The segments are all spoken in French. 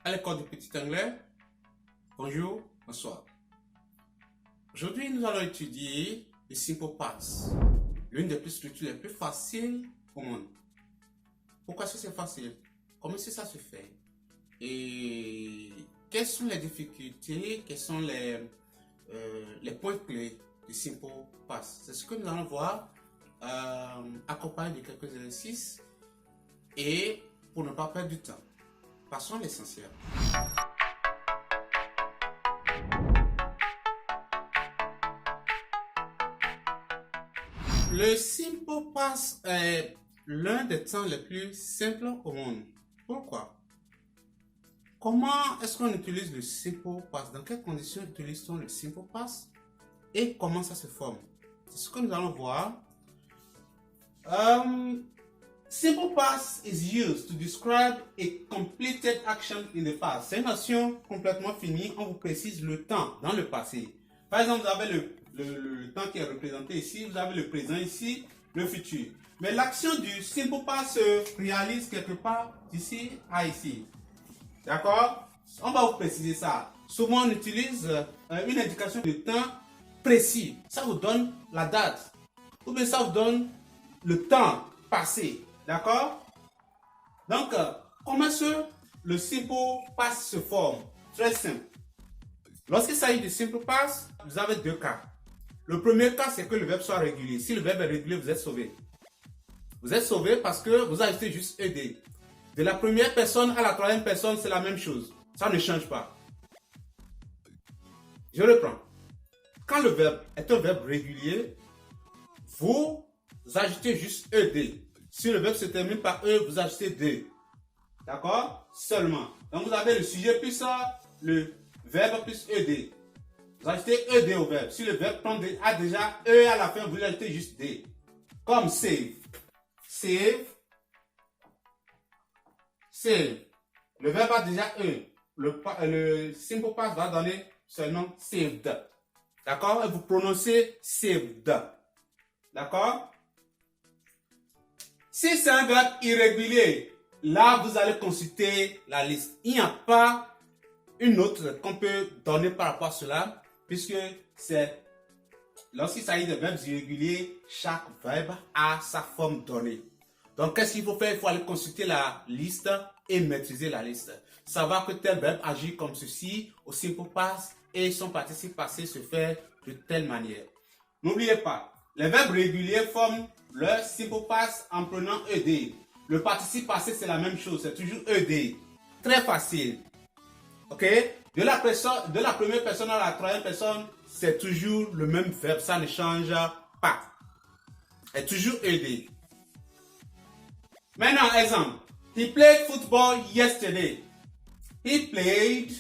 à l'école du petit anglais. Bonjour, bonsoir. Aujourd'hui, nous allons étudier le simple past, l'une des structures les plus faciles au monde. Pourquoi est-ce que c'est facile? Comment est-ce que ça se fait? Et quelles sont les difficultés? Quels sont les points clés du simple past? C'est ce que nous allons voir, accompagné de quelques exercices. Et pour ne pas perdre du temps, passons à l'essentiel. Le simple past est l'un des temps les plus simples au monde. Pourquoi? Comment est-ce qu'on utilise le simple past? Dans quelles conditions utilise-t-on le simple past? Et comment ça se forme? C'est ce que nous allons voir. Simple past is used to describe a completed action in the past. C'est une action complètement finie. On vous précise le temps dans le passé. Par exemple, vous avez le temps qui est représenté ici. Vous avez le présent ici, le futur. Mais l'action du simple past se réalise quelque part d'ici à ici. D'accord? On va vous préciser ça. Souvent, on utilise une indication de temps précis. Ça vous donne la date. Ou bien ça vous donne le temps passé. D'accord? Donc, comment le simple past se forme? Très simple. Lorsqu'il s'agit de simple past, vous avez deux cas. Le premier cas, c'est que le verbe soit régulier. Si le verbe est régulier, vous êtes sauvé. Vous êtes sauvé parce que vous ajoutez juste ED. De la première personne à la troisième personne, c'est la même chose. Ça ne change pas. Je reprends. Quand le verbe est un verbe régulier, vous ajoutez juste ED. Si le verbe se termine par E, vous ajoutez D. D'accord? Seulement. Donc vous avez le sujet plus le verbe plus ED. Vous ajoutez ED au verbe. Si le verbe a déjà E à la fin, vous ajoutez juste D. Comme save. Save. Save. Le verbe a déjà E. Le simple past va donner seulement saved. D'accord? Et vous prononcez saved. D'accord? Si c'est un verbe irrégulier, là, vous allez consulter la liste. Il n'y a pas une autre qu'on peut donner par rapport à cela, puisque c'est lorsqu'il s'agit de verbes irréguliers, chaque verbe a sa forme donnée. Donc, qu'est-ce qu'il faut faire? Il faut aller consulter la liste et maîtriser la liste. Savoir que tel verbe agit comme ceci au simple past et son participe passé se fait de telle manière. N'oubliez pas, les verbes réguliers forment le simple past en prenant ED. Le participe passé, c'est la même chose, c'est toujours ED. Très facile. Ok? De la première personne à la troisième personne, c'est toujours le même verbe, ça ne change pas. C'est toujours ED. Maintenant, exemple. He played football yesterday. He played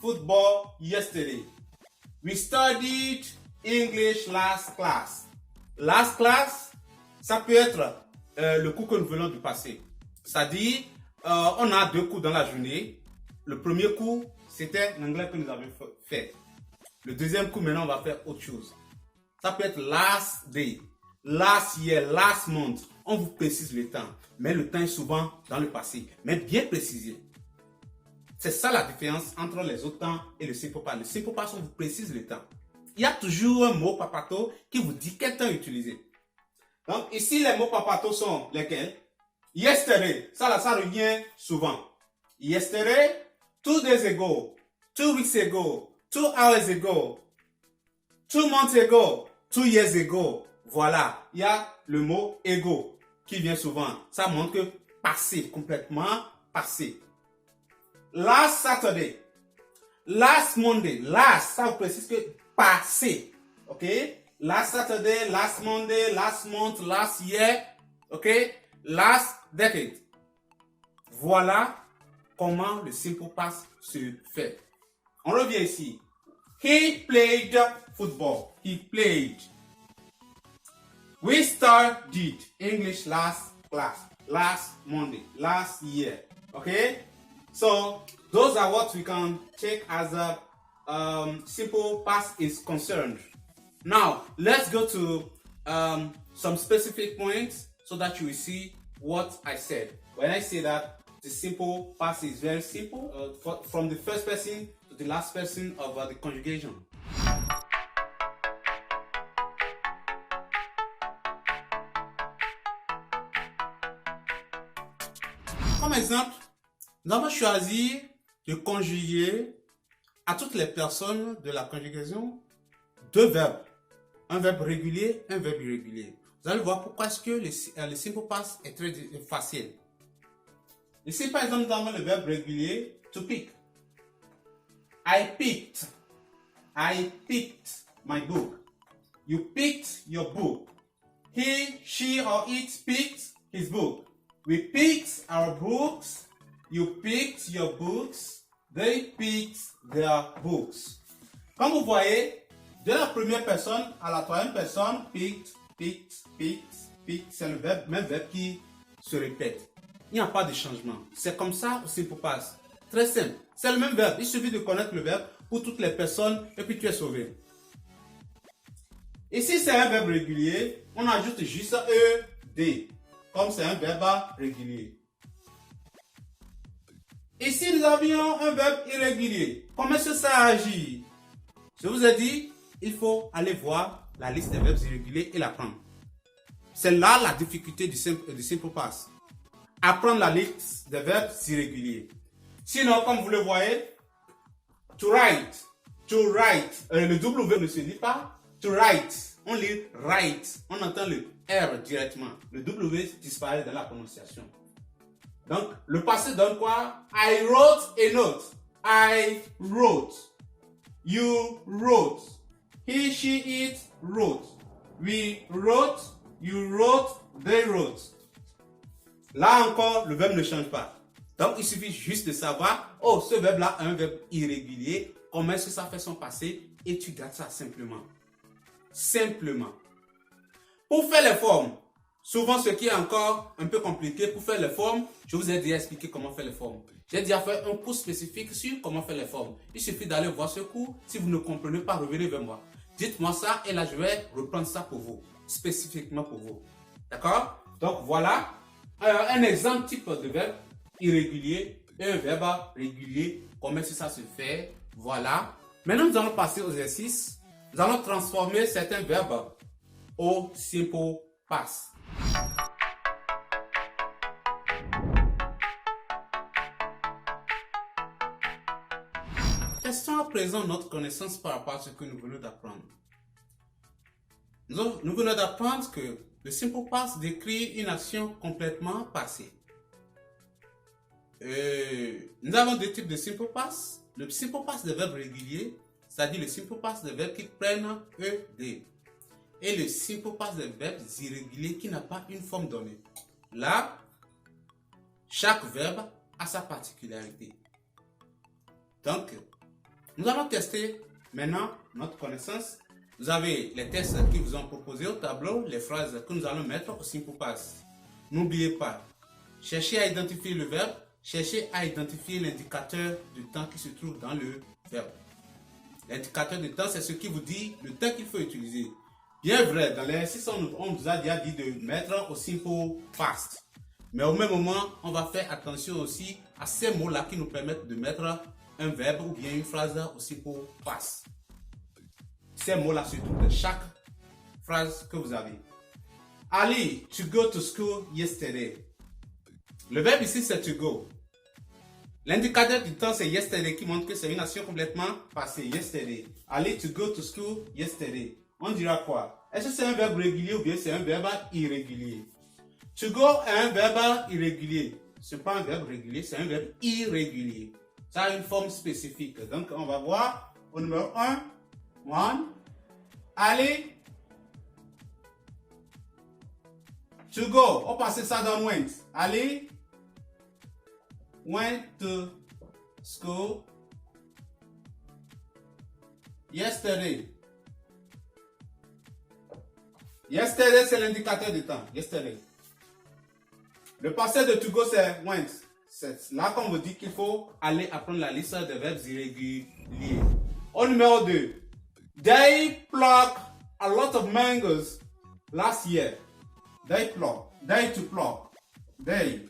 football yesterday. We studied English last class. Last class, ça peut être le cours que nous venons de passer. C'est-à-dire, on a deux cours dans la journée. Le premier cours, c'était l'anglais que nous avons fait. Le deuxième cours, maintenant, on va faire autre chose. Ça peut être last day, last year, last month. On vous précise le temps. Mais le temps est souvent dans le passé. Mais bien précisé. C'est ça la différence entre les autres temps et le simple past. Le simple past, on vous précise le temps. Il y a toujours un mot papato qui vous dit quel temps utiliser. Donc ici, les mots papato sont lesquels? Yesterday, ça revient souvent. Yesterday, 2 days ago, 2 weeks ago, 2 hours ago, 2 months ago, 2 years ago. Voilà, il y a le mot ago qui vient souvent. Ça montre que passé, complètement passé. Last Saturday, last Monday, last, ça vous précise que passé. Ok? Last Saturday, last Monday, last month, last year. Ok? Last decade. Voilà comment le simple past se fait. On revient ici. He played football. He played. We studied English last class, last Monday, last year. Okay? So, those are what we can take as a simple past is concerned. Now, let's go to some specific points so that you will see what I said. When I say that The simple past is very simple, from the first person to the last person of the conjugation. Comme exemple, nous allons choisir de conjuguer à toutes les personnes de la conjugation deux verbes. Un verbe régulier, un verbe irrégulier. Vous allez voir pourquoi est-ce que le simple past est très facile. Ici, par exemple, nous avons le verbe régulier to pick. I picked my book. You picked your book. He, she, or it picked his book. We picked our books. You picked your books. They picked their books. Comme vous voyez, de la première personne à la troisième personne, picked, c'est le verbe, même verbe qui se répète. Il n'y a pas de changement. C'est comme ça au simple past. Très simple. C'est le même verbe. Il suffit de connaître le verbe pour toutes les personnes et puis tu es sauvé. Ici, c'est un verbe régulier. On ajoute juste ED. Comme c'est un verbe régulier. Ici, nous avions un verbe irrégulier. Comment est-ce que ça agit? Je vous ai dit, il faut aller voir la liste des verbes irréguliers et l'apprendre. C'est là la difficulté du simple past. Apprendre la liste des verbes irréguliers. Sinon, comme vous le voyez, to write, le W ne se lit pas. To write, on lit write, on entend le R directement. Le W disparaît dans la prononciation. Donc, le passé donne quoi? I wrote a note. I wrote. You wrote. He, she, it wrote. We wrote. You wrote. They wrote. Là encore, le verbe ne change pas. Donc, il suffit juste de savoir, oh, ce verbe-là est un verbe irrégulier. Comment est-ce que ça fait son passé? Et tu gardes ça simplement. Simplement. Pour faire les formes, souvent ce qui est encore un peu compliqué, pour faire les formes, je vous ai déjà expliqué comment faire les formes. J'ai déjà fait un cours spécifique sur comment faire les formes. Il suffit d'aller voir ce cours. Si vous ne comprenez pas, revenez vers moi. Dites-moi ça et là, je vais reprendre ça pour vous, spécifiquement pour vous. D'accord? Donc, voilà un exemple type de verbe irrégulier et un verbe régulier. Comment est-ce que ça se fait? Voilà. Maintenant, nous allons passer aux exercices. Nous allons transformer certains verbes au simple past. Testons à présent notre connaissance par rapport à ce que nous venons d'apprendre. Nous venons d'apprendre que le simple past décrit une action complètement passée. Nous avons deux types de simple past. Le simple past des verbes réguliers, c'est-à-dire le simple past des verbes qui prennent ED. Et le simple past des verbes irréguliers qui n'a pas une forme donnée. Là, chaque verbe a sa particularité. Donc, nous allons tester maintenant notre connaissance. Vous avez les tests qui vous ont proposés au tableau, les phrases que nous allons mettre au simple past. N'oubliez pas, cherchez à identifier le verbe, cherchez à identifier l'indicateur du temps qui se trouve dans le verbe. L'indicateur du temps, c'est ce qui vous dit le temps qu'il faut utiliser. Bien vrai, dans l'exercice, on vous a déjà dit de mettre au simple past. Mais au même moment, on va faire attention aussi à ces mots-là qui nous permettent de mettre un verbe ou bien une phrase au simple past. Ces mots-là se trouvent dans chaque phrase que vous avez. Ali, to go to school yesterday. Le verbe ici, c'est to go. L'indicateur du temps, c'est yesterday qui montre que c'est une action complètement passée. Yesterday. Ali, to go to school yesterday. On dira quoi? Est-ce que c'est un verbe régulier ou bien c'est un verbe irrégulier? To go est un verbe irrégulier. Ce n'est pas un verbe régulier, c'est un verbe irrégulier. Ça a une forme spécifique. Donc, on va voir au numéro 1. One. Ali. To go. On passe ça dans went. Ali went to school yesterday. Yesterday, c'est l'indicateur du temps. Yesterday. Le passé de to go, c'est went. C'est là qu'on vous dit qu'il faut aller apprendre la liste des verbes irréguliers. Au numéro 2. They plucked a lot of mangoes last year. They to pluck. They.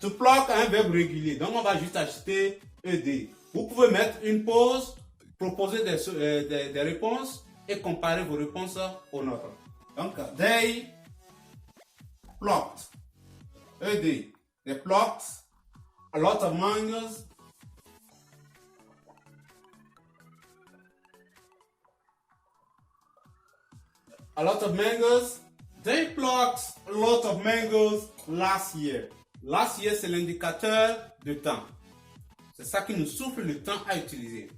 To pluck un verbe régulier. Donc, on va juste ajouter ED. Vous pouvez mettre une pause, proposer des réponses et comparer vos réponses aux nôtres. Donc, they plucked. ED. They plucked a lot of mangoes. A lot of mangoes. They plucked a lot of mangoes last year. Last year, c'est l'indicateur de temps. C'est ça qui nous souffle le temps à utiliser.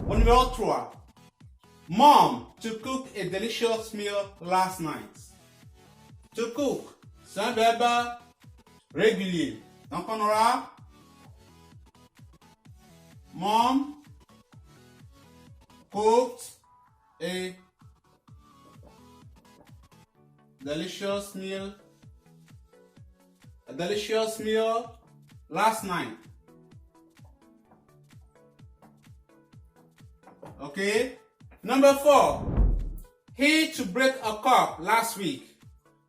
Au numéro 3. Mom to cook a delicious meal last night. To cook, c'est un verbe régulier. Donc on aura Mom cooked a delicious meal last night. Okay. Number 4. He to break a cup last week.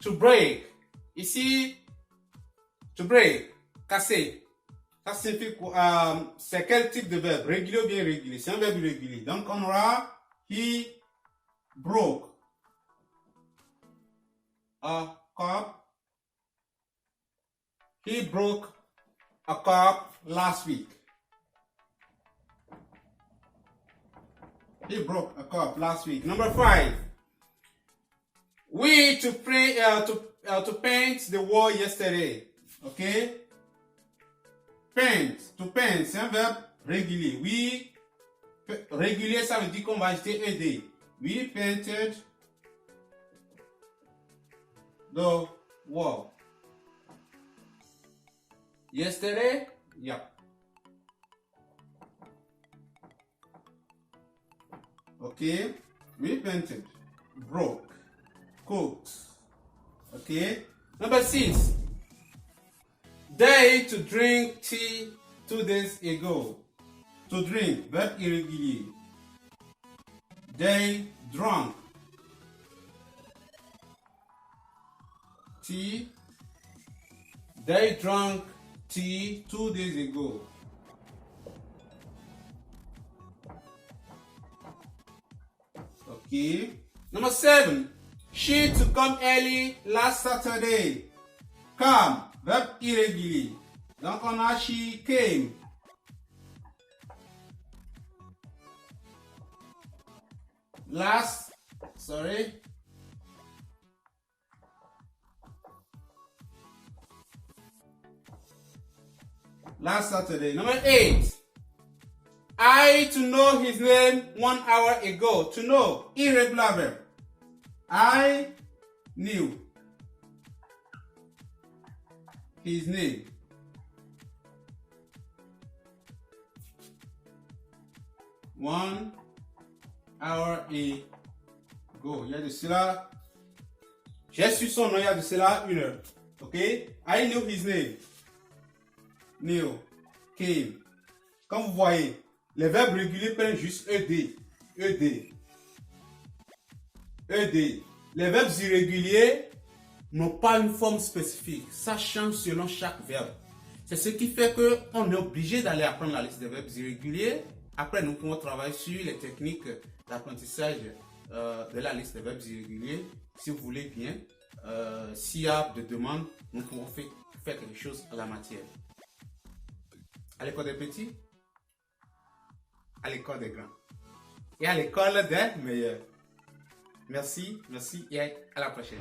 To break. Ici, to break, casser. Ça signifie c'est quel type de verbe? Régulier ou bien irrégulier? C'est un verbe irrégulier. Donc on aura he broke a cup. He broke a cup last week. He broke a cup last week. Number 5. We to paint the wall yesterday. Okay? Paint. To paint, c'est un verbe régulier. We, régulier, ça veut dire qu'on va ajouter ed. We painted the wall. Yesterday? Yep. Okay, we painted, broke, cooked. Okay, number 6. They to drink tea 2 days ago. To drink, verbe irrégulier. They drank tea. They drank tea 2 days ago. Okay. Number 7. She to come early last Saturday. Come, verbe irrégulier. Donc on a she came. Last Saturday. Number 8. I to know his name 1 hour ago. To know, irregular verb. I knew his name 1 hour ago. Il y a de cela. J'ai su son nom il y a de cela 1 heure. Ok? I knew his name. Knew. Came. Comme vous voyez, les verbes réguliers prennent juste ed. Les verbes irréguliers n'ont pas une forme spécifique. Ça change selon chaque verbe. C'est ce qui fait qu'on est obligé d'aller apprendre la liste des verbes irréguliers. Après, nous pouvons travailler sur les techniques d'apprentissage de la liste des verbes irréguliers. Si vous voulez bien, s'il y a des demandes, nous pouvons faire quelque chose à la matière. À l'école des petits, à l'école des grands et à l'école des meilleurs. Merci et à la prochaine.